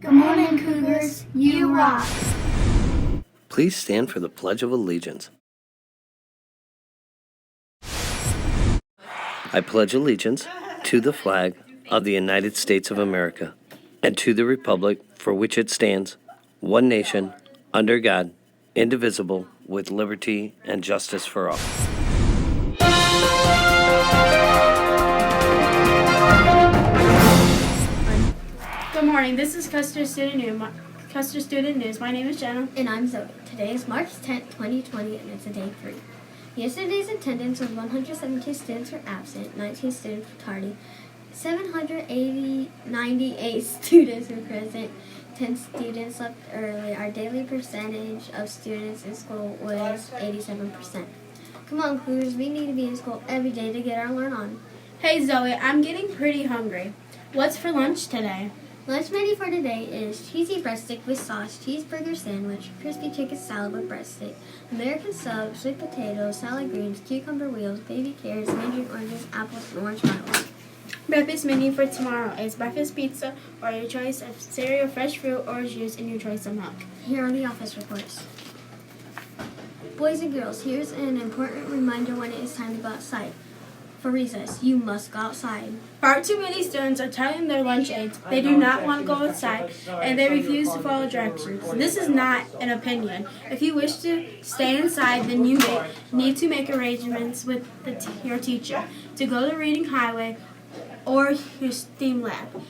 Good morning, Cougars. You rock. Please stand for the Pledge of Allegiance. I pledge allegiance to the flag of the United States of America and to the republic for which it stands, one nation, under God, indivisible, with liberty and justice for all. Good morning. This is Custer Student News. My name is Jenna. And I'm Zoe. Today is March 10th, 2020, and it's a day 3. Yesterday's attendance was 117 students were absent, 19 students were tardy, 98 students were present, 10 students left early. Our daily percentage of students in school was 87%. Come on, Cougars, we need to be in school every day to get our learn on. Hey Zoe, I'm getting pretty hungry. What's for lunch today? Lunch menu for today is cheesy breadstick with sauce, cheeseburger sandwich, crispy chicken salad with breadstick, American sub, sweet potatoes, salad greens, cucumber wheels, baby carrots, mandarin oranges, apples, and marshmallows. Breakfast menu for tomorrow is breakfast pizza or your choice of cereal, fresh fruit, or juice, and your choice of milk. Here are the office reports. Boys and girls, here's an important reminder when it is time to go outside. For recess, you must go outside. Far too many students are telling their lunch aides they do not want to go outside and they refuse to follow directions. This is not an opinion. If you wish to stay inside, then you need to make arrangements with your teacher to go to Reading Highway or your STEAM lab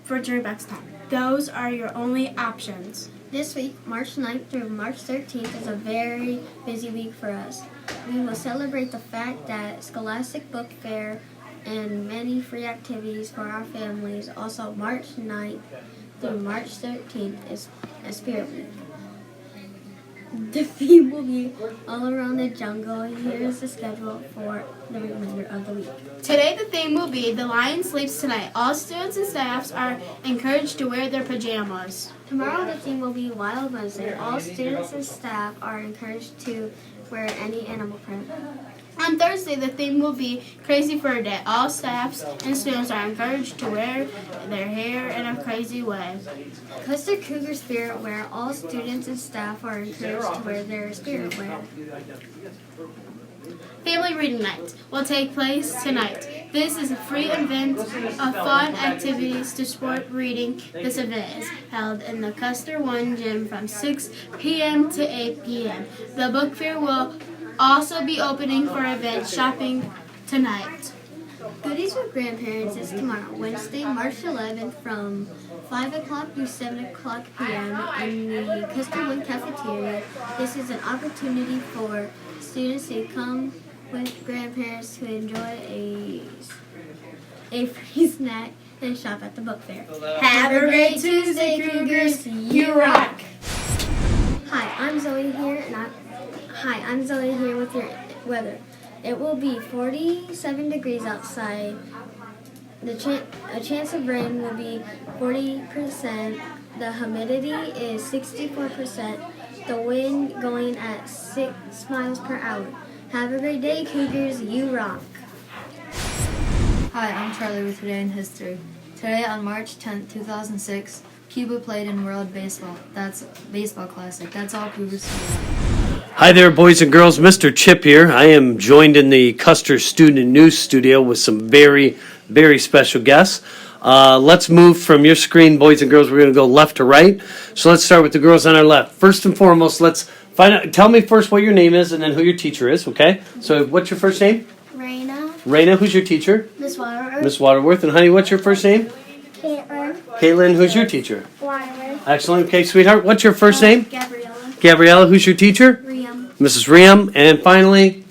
for Durbex time. Those are your only options. This week, March 9th through March 13th, is a very busy week for us. We will celebrate the fact that Scholastic Book Fair and many free activities for our families. Also, March 9th through March 13th is a Spirit Week. The theme will be all around the jungle. Here is the schedule for the remainder of the week. Today the theme will be The Lion Sleeps Tonight. All students and staffs are encouraged to wear their pajamas. Tomorrow the theme will be Wild Wednesday. All students and staff are encouraged to wear any animal print. On Thursday, the theme will be Crazy Fur Day. All staffs and students are encouraged to wear their hair in a crazy way. Custer Cougar Spirit Wear. All students and staff are encouraged to wear their spirit wear. Family Reading Night will take place tonight. This is a free event of fun activities to support reading. This event is held in the Custer 1 gym from 6 p.m. to 8 p.m. The book fair will also be opening for event shopping tonight. Goodies for Grandparents is tomorrow, Wednesday, March 11th from 5 o'clock to 7 o'clock p.m. in the Custer 1 cafeteria. This is an opportunity for students to come with grandparents to enjoy a free snack and shop at the book fair. Have a great Tuesday, Cougars. You rock. Hi, I'm Zoe here with your weather. It will be 47 degrees outside. A chance of rain will be 40%. The humidity is 64%. The wind going at 6 miles per hour. Have a great day, Cougars. You rock. Hi, I'm Charlie with Today in History. Today on March 10th, 2006, Cuba played in World Baseball. That's Baseball Classic. That's all Cougars. Hi there, boys and girls. Mr. Chip here. I am joined in the Custer Student News studio with some very, very special guests. Let's move from your screen, boys and girls. We're going to go left to right. So let's start with the girls on our left. First and foremost, let's find out. Tell me first what your name is and then who your teacher is, okay? So what's your first name? Raina, who's your teacher? Miss Waterworth. Miss Waterworth. And honey, what's your first name? Caitlin, who's your teacher? Waterworth. Excellent. Okay, sweetheart, what's your first name? Gabriella. Who's your teacher? Mrs. Riam. And finally?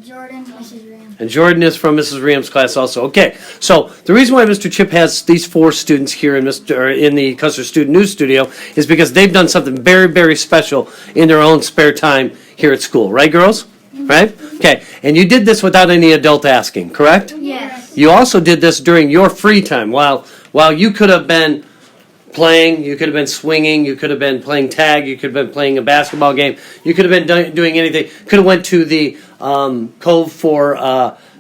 Jordan, Mrs. Ram. And Jordan is from Mrs. Riam's class also. Okay, so the reason why Mr. Chip has these 4 students here in the Custer Student News Studio is because they've done something very, very special in their own spare time here at school. Right, girls? Mm-hmm. Right? Okay, and you did this without any adult asking, correct? Yes. You also did this during your free time. While you could have been playing, you could have been swinging, you could have been playing tag, you could have been playing a basketball game, you could have been doing anything. Could have went to the cove for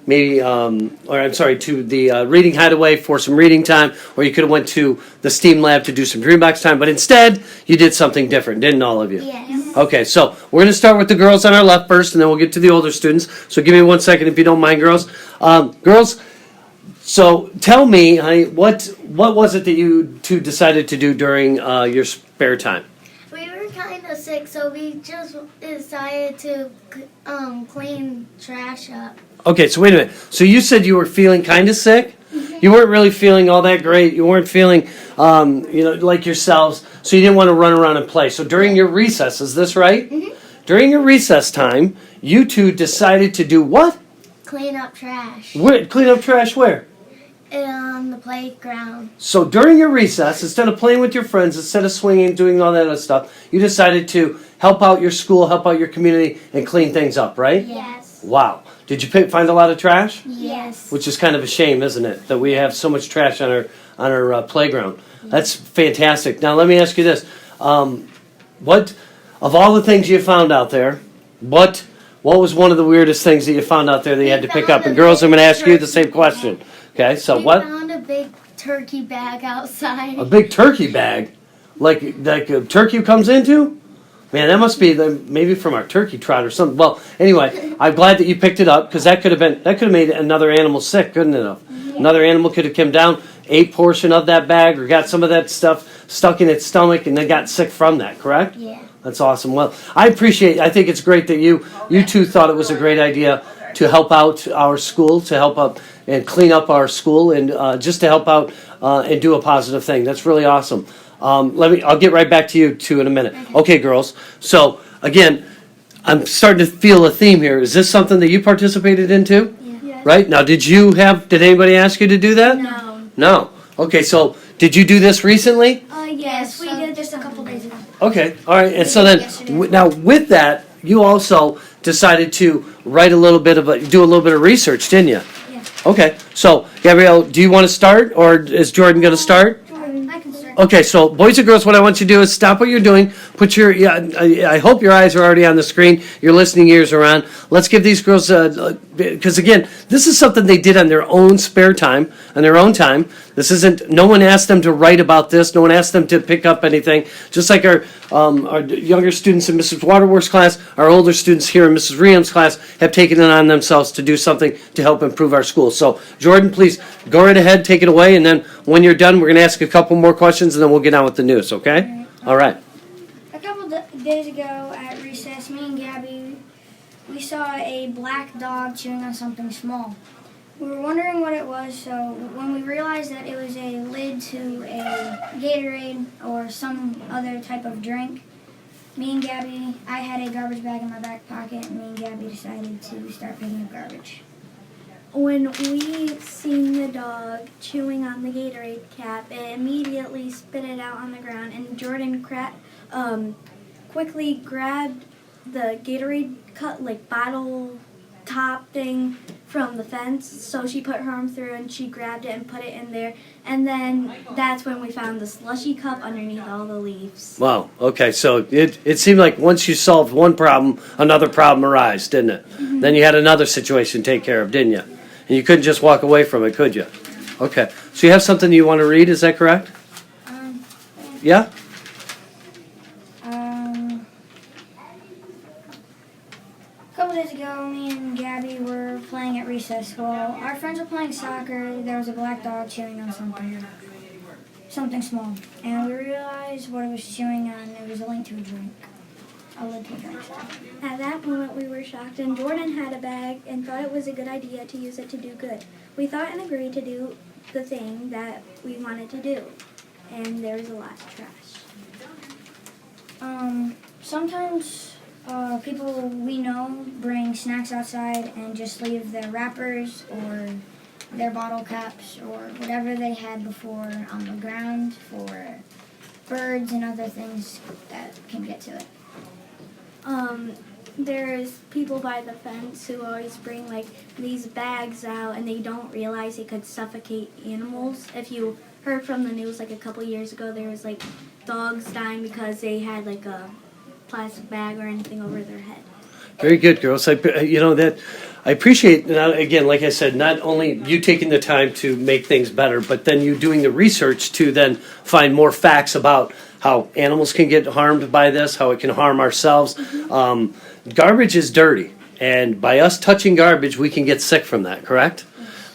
maybe, or I'm sorry, to the Reading Hideaway for some reading time, or you could have went to the STEAM lab to do some Dreambox time, but instead, you did something different, didn't all of you? Yes. Okay, so we're going to start with the girls on our left first, and then we'll get to the older students. So give me 1 second if you don't mind, girls. Girls, so tell me, honey, what was it that you two decided to do during your spare time? We were kind of sick, so we just decided to clean trash up. Okay, so wait a minute. So you said you were feeling kind of sick? You weren't really feeling all that great. You weren't feeling, like yourselves. So you didn't want to run around and play. So during your recess, is this right? Mm-hmm. During your recess time, you two decided to do what? Clean up trash. Where, clean up trash where? On the playground. So during your recess, instead of playing with your friends, instead of swinging, doing all that other stuff, you decided to help out your school, help out your community, and clean things up, right? Yes. Wow. Did you find a lot of trash? Yes. Which is kind of a shame, isn't it, that we have so much trash on our playground. That's fantastic. Now let me ask you this: what of all the things you found out there, what was one of the weirdest things that you found out there that you had to pick up? And girls, I'm going to ask you the same question. Okay, so We what? found a big turkey bag outside. A big turkey bag, like a turkey comes into? Man, that must be maybe from our turkey trot or something. Well, anyway, I'm glad that you picked it up because that could have made another animal sick, couldn't it have? Yeah. Another animal could have come down, ate portion of that bag, or got some of that stuff stuck in its stomach, and then got sick from that. Correct? Yeah. That's awesome. Well, I think it's great that you two thought it was a great idea to help out our school, to help up and clean up our school, and just to help out and do a positive thing. That's really awesome. I'll get right back to you two in a minute. Okay, girls. So again, I'm starting to feel a theme here. Is this something that you participated in too? Yes. Right? Now, did anybody ask you to do that? No. No. Okay, so did you do this recently? Yes, we did just a couple days ago. Okay, all right. And so then, now with that, you also decided to do a little bit of research, didn't you? Yeah. Okay, so Gabrielle, do you want to start, or is Jordan going to start? I can start. Okay, so boys and girls, what I want you to do is stop what you're doing. I hope your eyes are already on the screen. Your listening ears are on. Let's give these girls, because again, this is something they did on their own spare time, on their own time. This isn't, no one asked them to write about this. No one asked them to pick up anything. Just like our younger students in Mrs. Waterworth's class, our older students here in Mrs. Reham's class have taken it on themselves to do something to help improve our school. So, Jordan, please go right ahead, take it away, and then when you're done, we're going to ask a couple more questions, and then we'll get on with the news, okay? All right. A couple days ago at recess, me and Gabby, we saw a black dog chewing on something small. We were wondering what it was, so when we realized that it was a lid to a Gatorade or some other type of drink, me and Gabby, I had a garbage bag in my back pocket, and me and Gabby decided to start picking up garbage. When we seen the dog chewing on the Gatorade cap, it immediately spit it out on the ground, and Jordan quickly grabbed the Gatorade bottle top thing from the fence. So she put her arm through and she grabbed it and put it in there. And then that's when we found the slushy cup underneath all the leaves. Wow. Okay, so it seemed like once you solved one problem, another problem arose, didn't it? Mm-hmm. Then you had another situation to take care of, didn't you? And you couldn't just walk away from it, could you? Okay. So you have something you want to read, is that correct? Yeah? A couple days ago, me and Gabby were playing at recess. Well, our friends were playing soccer. There was a black dog chewing on something small. And we realized what it was chewing on. It was a link to a drink. A lid to a drink. At that moment, we were shocked, and Jordan had a bag and thought it was a good idea to use it to do good. We thought and agreed to do the thing that we wanted to do, and there was a lot of trash. Sometimes people we know bring snacks outside and just leave their wrappers or their bottle caps or whatever they had before on the ground for birds and other things that can get to it. There's people by the fence who always bring these bags out, and they don't realize it could suffocate animals. If you heard from the news a couple years ago, there was dogs dying because they had a plastic bag or anything over their head. Very good, girls. I appreciate, again, like I said, not only you taking the time to make things better, but then you doing the research to then find more facts about how animals can get harmed by this, how it can harm ourselves. Garbage is dirty, and by us touching garbage, we can get sick from that, correct?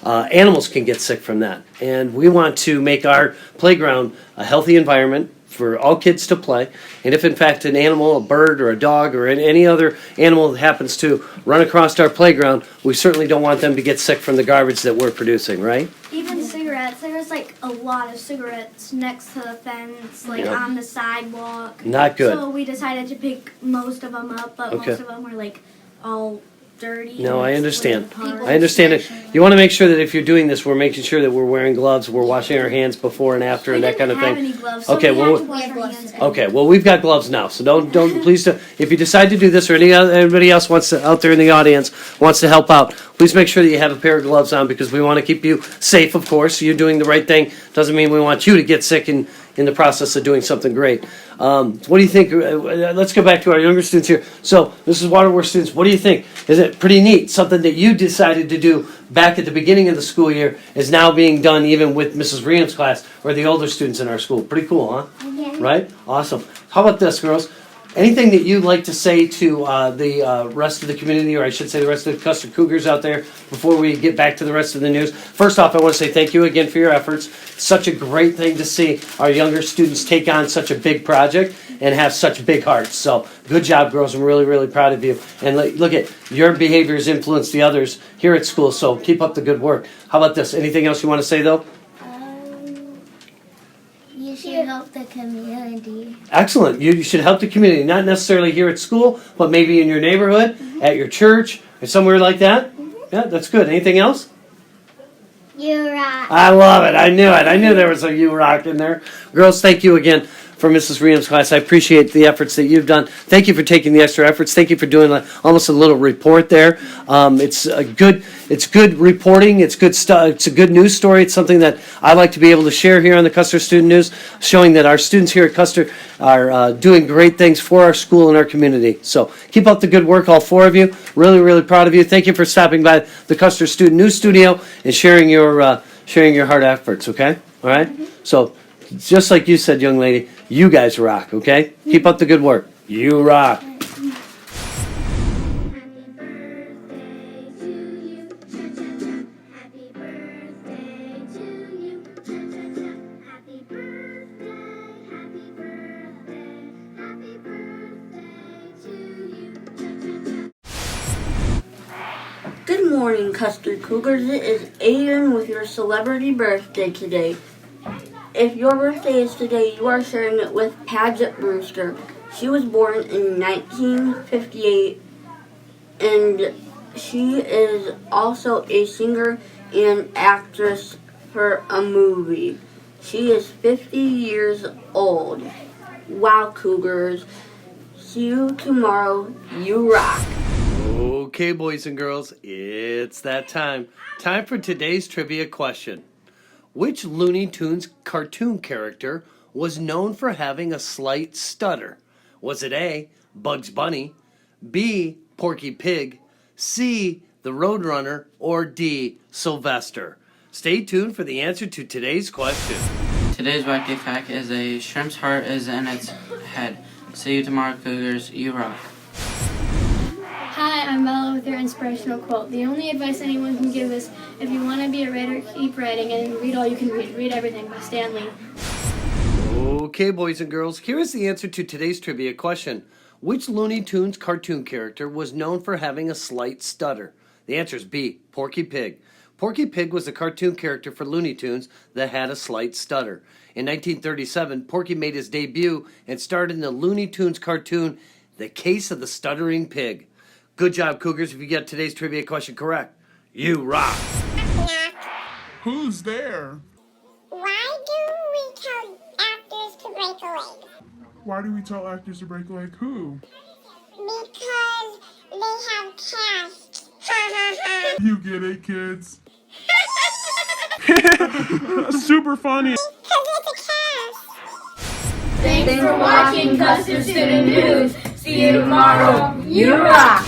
Animals can get sick from that. And we want to make our playground a healthy environment for all kids to play. And if in fact an animal, a bird or a dog or any other animal that happens to run across our playground, we certainly don't want them to get sick from the garbage that we're producing, right? Even cigarettes. There was like a lot of cigarettes next to the fence, like Yep. on the sidewalk. Not good. So we decided to pick most of them up, but Okay. most of them were like all dirty. No, and I it's understand. really hard. I understand it. You want to make sure that if you're doing this, we're making sure that we're wearing gloves, we're washing our hands before and after, and that kind of We didn't thing. have any gloves, so Okay, we well, had to wash our hands. Okay, well, we've got gloves now, so don't please do. If you decide to do this, or anybody else wants to out there in the audience wants to help out, please make sure that you have a pair of gloves on because we want to keep you safe. Of course, you're doing the right thing. Doesn't mean we want you to get sick in the process of doing something great. What do you think? Let's go back to our younger students here. So this is Waterworks students. What do you think? Is it pretty neat? Something that you decided to do back at the beginning of the school year is now being done even with Mrs. Reham's class or the older students in our school. Pretty cool, huh? Right? Awesome. How about this, girls? Anything that you'd like to say to the rest of the community, or I should say the rest of the Custer Cougars out there before we get back to the rest of the news? First off, I want to say thank you again for your efforts. Such a great thing to see our younger students take on such a big project and have such big hearts. So good job, girls. I'm really, really proud of you. And look at your behaviors influence the others here at school, so keep up the good work. How about this? Anything else you want to say, though? You should help the community. Excellent. You should help the community, not necessarily here at school, but maybe in your neighborhood, at your church, or somewhere like that. Yeah, that's good. Anything else? You rock. I love it. I knew it. I knew there was a you rock in there. Girls, thank you again for Mrs. Reham's class. I appreciate the efforts that you've done. Thank you for taking the extra efforts. Thank you for doing almost a little report there. It's good reporting. It's good stuff. It's a good news story. It's something that I like to be able to share here on the Custer Student News, showing that our students here at Custer are doing great things for our school and our community. So keep up the good work, all four of you. Really, really proud of you. Thank you for stopping by the Custer Student News Studio and sharing your hard efforts. Okay, all right. So just like you said, young lady, you guys rock. Okay, keep up the good work. You rock. Good morning, Custer Cougars. It is Aiden with your celebrity birthday today. If your birthday is today, you are sharing it with Paget Brewster. She was born in 1958, and she is also a singer and actress for a movie. She is 50 years old. Wow, Cougars. See you tomorrow. You rock. Okay, boys and girls, it's that time. Time for today's trivia question. Which Looney Tunes cartoon character was known for having a slight stutter? Was it A, Bugs Bunny, B, Porky Pig, C, the Roadrunner, or D, Sylvester? Stay tuned for the answer to today's question. Today's wacky fact is a shrimp's heart is in its head. See you tomorrow, Cougars. You rock. Hi, I'm Bella with your inspirational quote. The only advice anyone can give is, if you want to be a writer, keep writing and read all you can read. Read everything by Stan Lee. Okay, boys and girls, here is the answer to today's trivia question. Which Looney Tunes cartoon character was known for having a slight stutter? The answer is B, Porky Pig. Porky Pig was a cartoon character for Looney Tunes that had a slight stutter. In 1937, Porky made his debut and starred in the Looney Tunes cartoon, The Case of the Stuttering Pig. Good job, Cougars, if you get today's trivia question correct. You rock. Who's there? Why do we tell actors to break a leg? Why do we tell actors to break a leg? Who? Because they have casts. Ha ha ha. You get it, kids? Super funny. Because it's a cast. Thanks for watching Custer Student News. See you tomorrow. You rock.